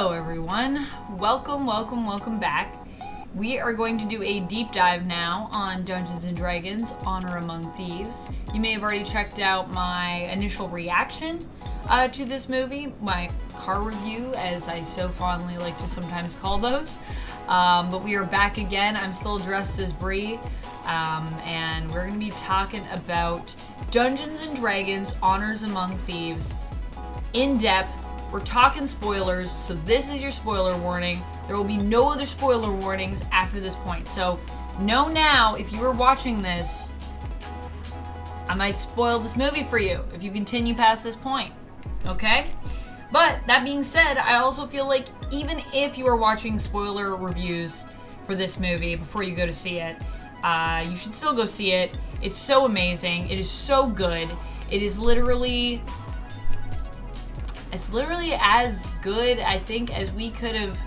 Hello everyone, welcome back. We are going to do a deep dive now on Dungeons & Dragons Honor Among Thieves. You may have already checked out my initial reaction to this movie, my car review, as I so fondly like to sometimes call those. But we are back again. I'm still dressed as Bree, and we're going to be talking about Dungeons & Dragons Honor Among Thieves in depth. We're talking spoilers, so this is your spoiler warning. There will be no other spoiler warnings after this point. So know now, if you are watching this, I might spoil this movie for you if you continue past this point, okay? But that being said, I also feel like even if you are watching spoiler reviews for this movie before you go to see it, you should still go see it. It's so amazing. It is so good. It is literally... It's literally as good, I think, as we could have,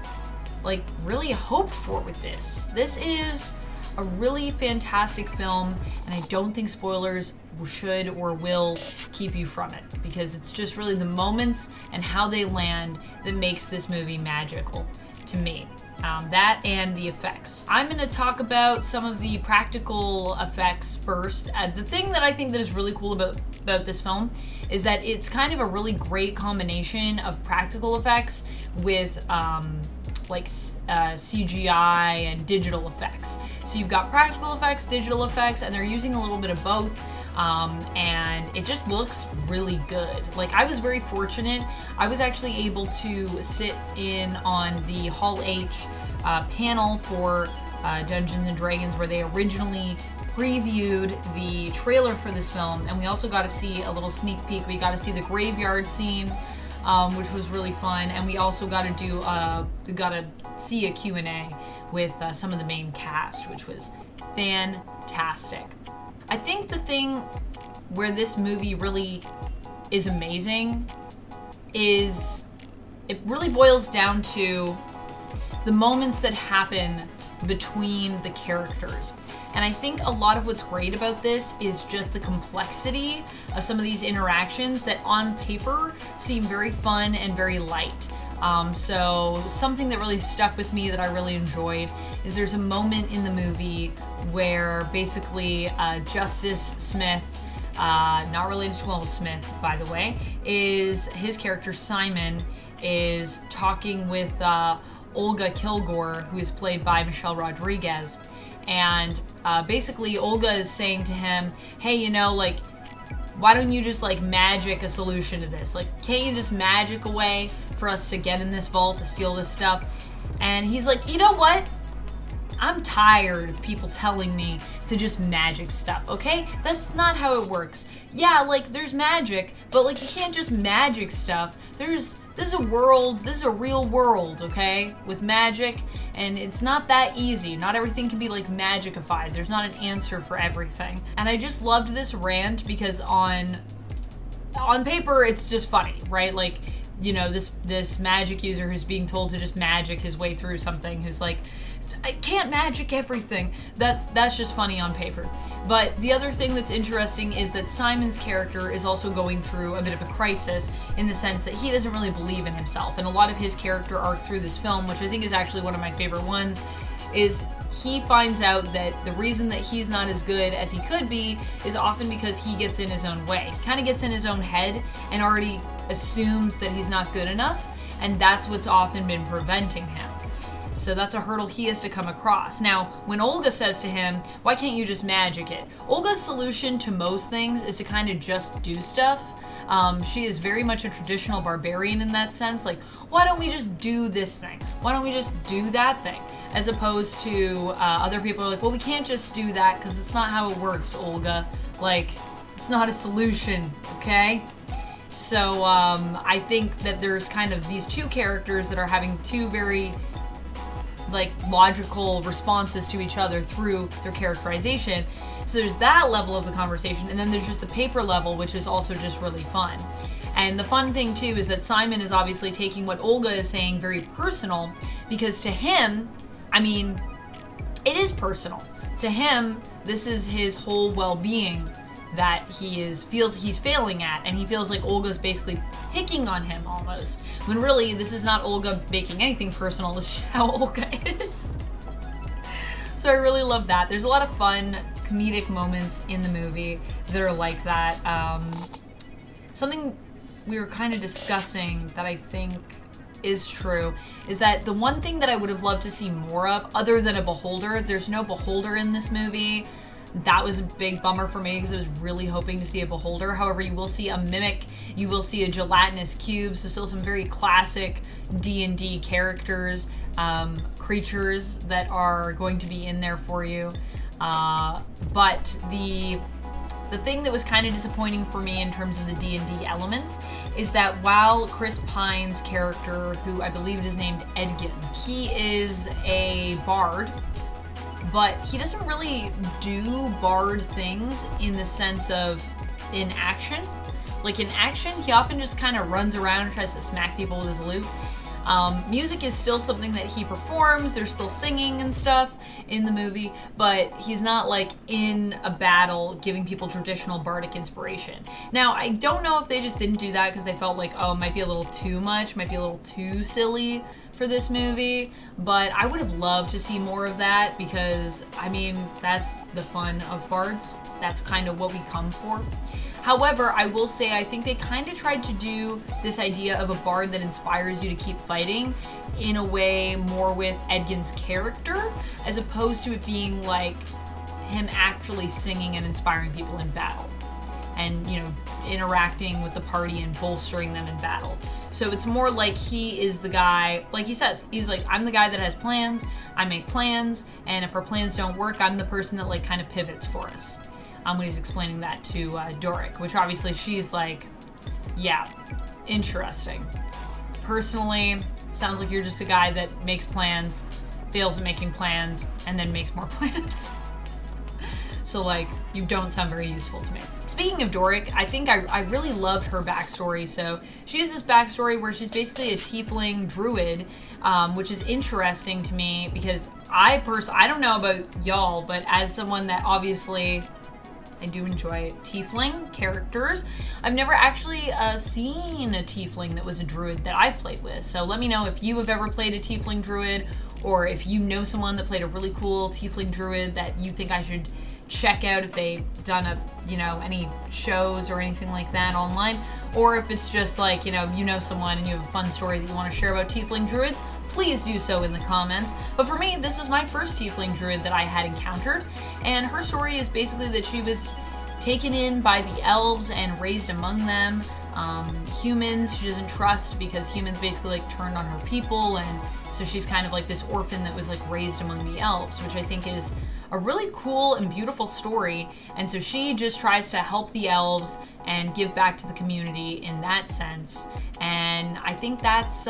like, really hoped for with this. This is a really fantastic film, and I don't think spoilers should or will keep you from it, because it's just really the moments and how they land that makes this movie magical to me. That and the effects. I'm going to talk about some of the practical effects first. The thing that I think that is really cool about this film is that it's kind of a really great combination of practical effects with CGI and digital effects. So you've got practical effects, digital effects, and they're using a little bit of both. And it just looks really good. Like, I was very fortunate. I was actually able to sit in on the Hall H panel for Dungeons & Dragons, where they originally previewed the trailer for this film, and we also got to see a little sneak peek. We got to see the graveyard scene, which was really fun, and we also got to see a Q&A with some of the main cast, which was fantastic. I think the thing where this movie really is amazing is it really boils down to the moments that happen between the characters. And I think a lot of what's great about this is just the complexity of some of these interactions that on paper seem very fun and very light. So something that really stuck with me that I really enjoyed is there's a moment in the movie where basically Justice Smith, not related to Will Smith, by the way, is his character Simon is talking with Olga Kilgore, who is played by Michelle Rodriguez. And basically Olga is saying to him, hey, you know, like, why don't you just like magic a solution to this? Like, can't you just magic a way for us to get in this vault to steal this stuff? And he's like, you know what? I'm tired of people telling me to just magic stuff, okay? That's not how it works. Yeah, like, there's magic, but like, you can't just magic stuff. This is a world, this is a real world, okay? With magic, and it's not that easy. Not everything can be like magicified. There's not an answer for everything. And I just loved this rant because on paper, it's just funny, right? Like, you know, this magic user who's being told to just magic his way through something, who's like, I can't magic everything. That's just funny on paper. But the other thing that's interesting is that Simon's character is also going through a bit of a crisis in the sense that he doesn't really believe in himself. And a lot of his character arc through this film, which I think is actually one of my favorite ones, is he finds out that the reason that he's not as good as he could be is often because he gets in his own way. He kind of gets in his own head and already assumes that he's not good enough, and that's what's often been preventing him. So that's a hurdle he has to come across. Now, when Olga says to him, why can't you just magic it? Olga's solution to most things is to kind of just do stuff. She is very much a traditional barbarian in that sense. Like, why don't we just do this thing? Why don't we just do that thing? As opposed to other people are like, well, we can't just do that because it's not how it works, Olga. Like, it's not a solution, okay? So I think that there's kind of these two characters that are having two very like logical responses to each other through their characterization. So there's that level of the conversation, and then there's just the paper level, which is also just really fun. And the fun thing too is that Simon is obviously taking what Olga is saying very personal, because to him, I mean, it is personal. To him, this is his whole well-being that feels he's failing at, and he feels like Olga's basically picking on him almost When really, this is not Olga making anything personal, it's just how Olga is. So I really love that. There's a lot of fun comedic moments in the movie that are like that. Something we were kind of discussing that I think is true is that the one thing that I would have loved to see more of, other than a beholder, there's no beholder in this movie. That was a big bummer for me because I was really hoping to see a beholder. However, you will see a mimic, you will see a gelatinous cube, so still some very classic D&D characters, creatures that are going to be in there for you. But the thing that was kind of disappointing for me in terms of the D&D elements is that while Chris Pine's character, who I believe is named Edgin, he is a bard, but he doesn't really do bard things in the sense of in action. Like in action, he often just kind of runs around and tries to smack people with his lute. Music is still something that he performs. There's still singing and stuff in the movie, but he's not like in a battle giving people traditional bardic inspiration. Now, I don't know if they just didn't do that because they felt like, oh, it might be a little too much, might be a little too silly for this movie, but I would have loved to see more of that because, I mean, that's the fun of bards. That's kind of what we come for. However, I will say I think they kind of tried to do this idea of a bard that inspires you to keep fighting in a way more with Edgin's character, as opposed to it being like him actually singing and inspiring people in battle and, you know, interacting with the party and bolstering them in battle. So it's more like he is the guy, like he says, he's like, I'm the guy that has plans, I make plans, and if our plans don't work, I'm the person that like kind of pivots for us. When he's explaining that to Doric, which obviously she's like, yeah, interesting. Personally, sounds like you're just a guy that makes plans, fails at making plans, and then makes more plans. So like, you don't sound very useful to me. Speaking of Doric, I think I really loved her backstory. So she has this backstory where she's basically a tiefling druid, which is interesting to me because I don't know about y'all, but as someone that obviously I do enjoy tiefling characters, I've never actually seen a tiefling that was a druid that I've played with. So let me know if you have ever played a tiefling druid, or if you know someone that played a really cool tiefling druid that you think I should check out if they've done any shows or anything like that online, or if it's just like, you know someone and you have a fun story that you want to share about tiefling druids, please do so in the comments. But for me, this was my first tiefling druid that I had encountered, and her story is basically that she was taken in by the elves and raised among them. Humans she doesn't trust because humans basically like turned on her people, and so she's kind of like this orphan that was like raised among the elves, which I think is a really cool and beautiful story. And so she just tries to help the elves and give back to the community in that sense. And I think that's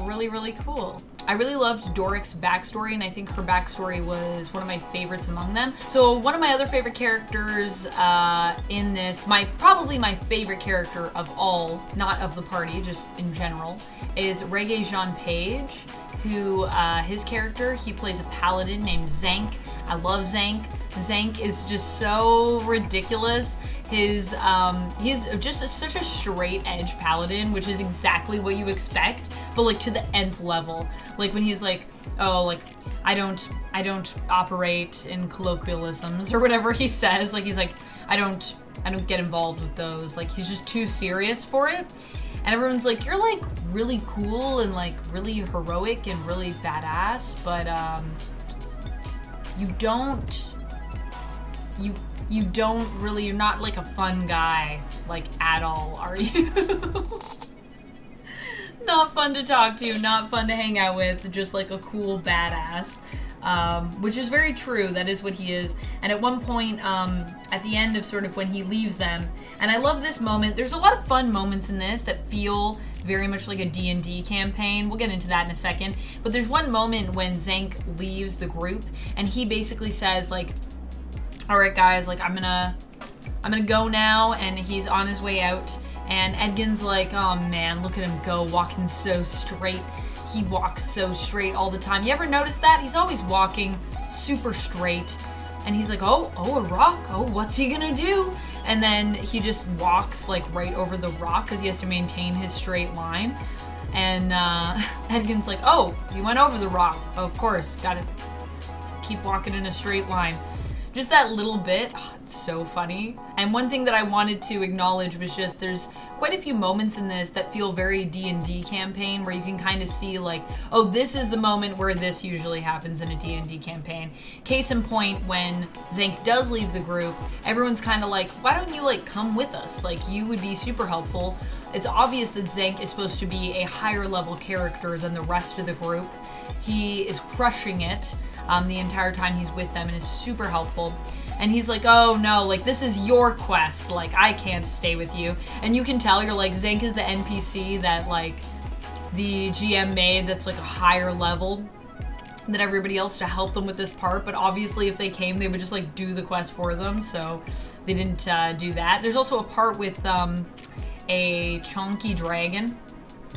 really, really cool. I really loved Doric's backstory, and I think her backstory was one of my favorites among them. So one of my other favorite characters in this, probably my favorite character of all, not of the party, just in general, is rege-jean Page, who his character, he plays a paladin named Zank. I love Zank. Zank is just so ridiculous. He's just such a straight edge paladin, which is exactly what you expect, but like to the nth level. Like when he's like, oh, like I don't operate in colloquialisms or whatever he says. Like he's like, I don't get involved with those. Like he's just too serious for it. And everyone's like, you're like really cool and like really heroic and really badass, but you're not like a fun guy, like at all, are you? Not fun to talk to, not fun to hang out with, just like a cool badass. Which is very true, that is what he is. And at one point, at the end of sort of when he leaves them, and I love this moment, there's a lot of fun moments in this that feel very much like a D&D campaign. We'll get into that in a second. But there's one moment when Zank leaves the group, and he basically says like, all right guys, like I'm gonna go now, and he's on his way out, and Edgin's like, oh man, look at him go, walking so straight. He walks so straight all the time. You ever notice that? He's always walking super straight. And he's like, oh, a rock. Oh, what's he gonna do? and then he just walks like right over the rock because he has to maintain his straight line. And Edgin's like, oh, you went over the rock. Oh, of course, gotta keep walking in a straight line. Just that little bit, it's so funny. And one thing that I wanted to acknowledge was just there's quite a few moments in this that feel very D&D campaign where you can kind of see like, oh, this is the moment where this usually happens in a D&D campaign. Case in point, when Zank does leave the group, everyone's kind of like, why don't you like come with us? Like, you would be super helpful. It's obvious that Zank is supposed to be a higher level character than the rest of the group. He is crushing it the entire time he's with them and is super helpful. And he's like, oh no, like this is your quest, like I can't stay with you. And you can tell, you're like, Zank is the NPC that like the GM made that's like a higher level than everybody else to help them with this part, but obviously if they came, they would just like do the quest for them, so they didn't do that. There's also a part with a chonky dragon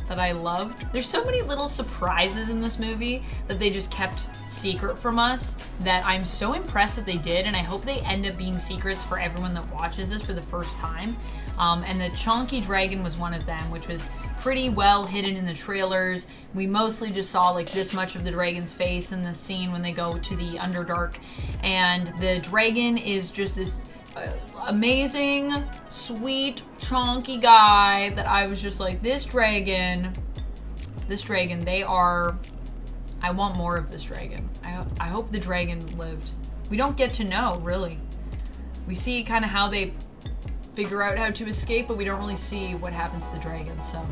that I loved. There's so many little surprises in this movie that they just kept secret from us that I'm so impressed that they did, and I hope they end up being secrets for everyone that watches this for the first time. And the chonky dragon was one of them, which was pretty well hidden in the trailers. We mostly just saw like this much of the dragon's face in the scene when they go to the Underdark, and the dragon is just this amazing, sweet, chonky guy that I was just like, this dragon, they are, I want more of this dragon. I hope the dragon lived. We don't get to know, really. We see kind of how they figure out how to escape, but we don't really see what happens to the dragon, so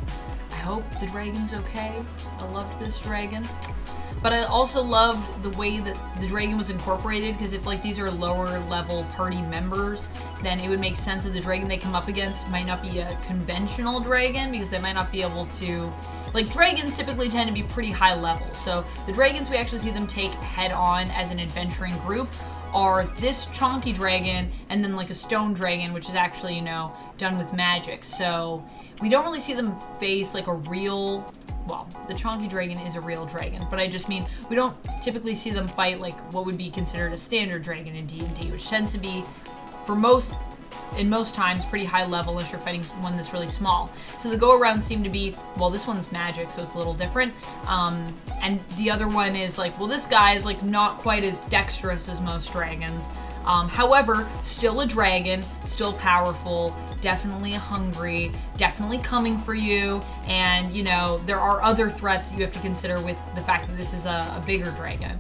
I hope the dragon's okay. I loved this dragon. But I also loved the way that the dragon was incorporated, because if like these are lower level party members, then it would make sense that the dragon they come up against might not be a conventional dragon, because they might not be able to, like dragons typically tend to be pretty high level. So the dragons we actually see them take head on as an adventuring group are this chonky dragon and then like a stone dragon, which is actually, you know, done with magic. So we don't really see them face like a real, well, the chonky dragon is a real dragon, but I just mean we don't typically see them fight like what would be considered a standard dragon in D&D, which tends to be, in most times, pretty high level unless you're fighting one that's really small. So the go-arounds seem to be, well, this one's magic, so it's a little different. And the other one is like, well, this guy is like not quite as dexterous as most dragons. However, still a dragon, still powerful, definitely hungry, definitely coming for you, and you know, there are other threats you have to consider with the fact that this is a bigger dragon.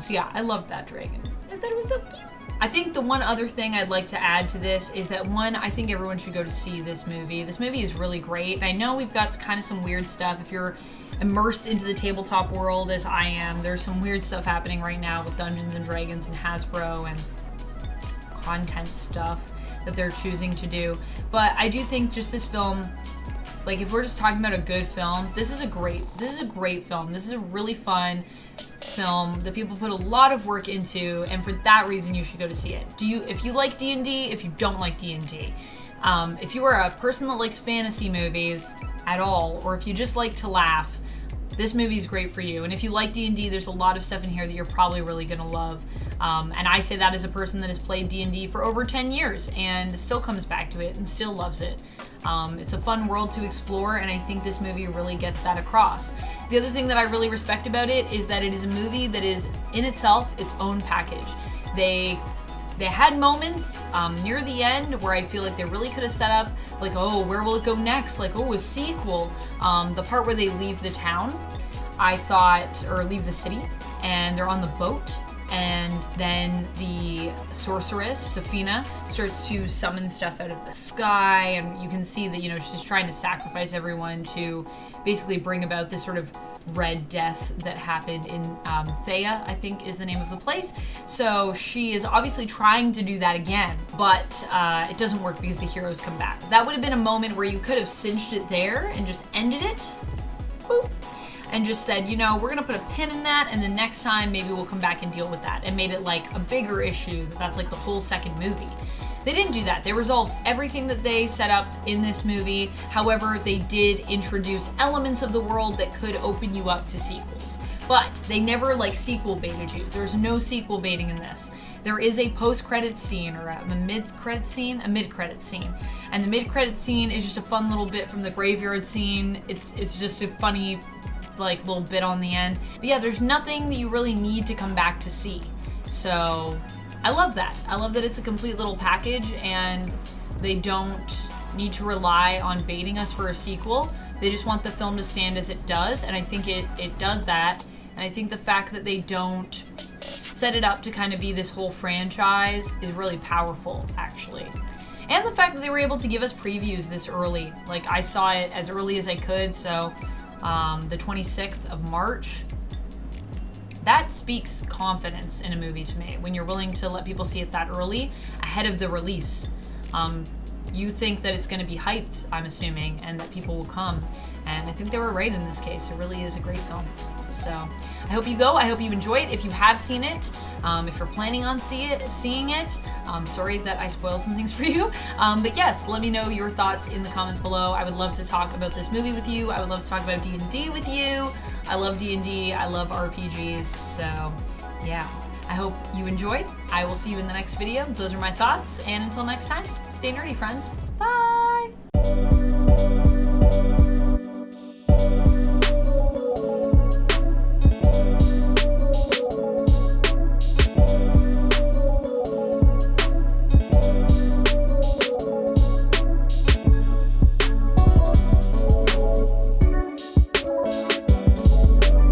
So yeah, I loved that dragon. I thought it was so cute. I think the one other thing I'd like to add to this is that, one, I think everyone should go to see this movie. This movie is really great, and I know we've got kind of some weird stuff. If you're immersed into the tabletop world as I am, there's some weird stuff happening right now with Dungeons and Dragons and Hasbro and content stuff that they're choosing to do. But I do think just this film, like if we're just talking about a good film, this is a great film. This is a really fun film that people put a lot of work into, and for that reason you should go to see it. If you like D&D, if you don't like D&D, if you are a person that likes fantasy movies at all, or if you just like to laugh, this movie is great for you. And if you like D&D, there's a lot of stuff in here that you're probably really gonna love. And I say that as a person that has played D&D for over 10 years and still comes back to it and still loves it. It's a fun world to explore, and I think this movie really gets that across. The other thing that I really respect about it is that it is a movie that is in itself its own package. They had moments near the end where I feel like they really could have set up like, oh, where will it go next? Like, oh, a sequel. The part where they leave the town, I thought, or leave the city, and they're on the boat, and then the sorceress, Safina, starts to summon stuff out of the sky, and you can see that, you know, she's trying to sacrifice everyone to basically bring about this sort of red death that happened in Thea, I think is the name of the place. So she is obviously trying to do that again, but it doesn't work because the heroes come back. That would have been a moment where you could have cinched it there and just ended it. Boop. And just said, you know, we're gonna put a pin in that, and the next time maybe we'll come back and deal with that, and made it like a bigger issue that's like the whole second movie. They didn't do that. They resolved everything that they set up in this movie. However, they did introduce elements of the world that could open you up to sequels. but they never like sequel baited you. There's no sequel baiting in this. There is a post-credit scene or a mid-credit scene, and the mid-credit scene is just a fun little bit from the graveyard scene. It's just a funny like little bit on the end. But yeah, there's nothing that you really need to come back to see. So I love that. I love that it's a complete little package and they don't need to rely on baiting us for a sequel. They just want the film to stand as it does, and I think it does that. And I think the fact that they don't set it up to kind of be this whole franchise is really powerful, actually. And the fact that they were able to give us previews this early. Like, I saw it as early as I could, so the 26th of March. That speaks confidence in a movie to me, when you're willing to let people see it that early, ahead of the release. You think that it's going to be hyped, I'm assuming, and that people will come. And I think they were right in this case. It really is a great film. So I hope you go. I hope you enjoy it. If you have seen it, if you're planning on seeing it, sorry that I spoiled some things for you. But yes, let me know your thoughts in the comments below. I would love to talk about this movie with you. I would love to talk about D&D with you. I love D&D. I love RPGs. So yeah, I hope you enjoyed. I will see you in the next video. Those are my thoughts. And until next time, stay nerdy, friends. Bye.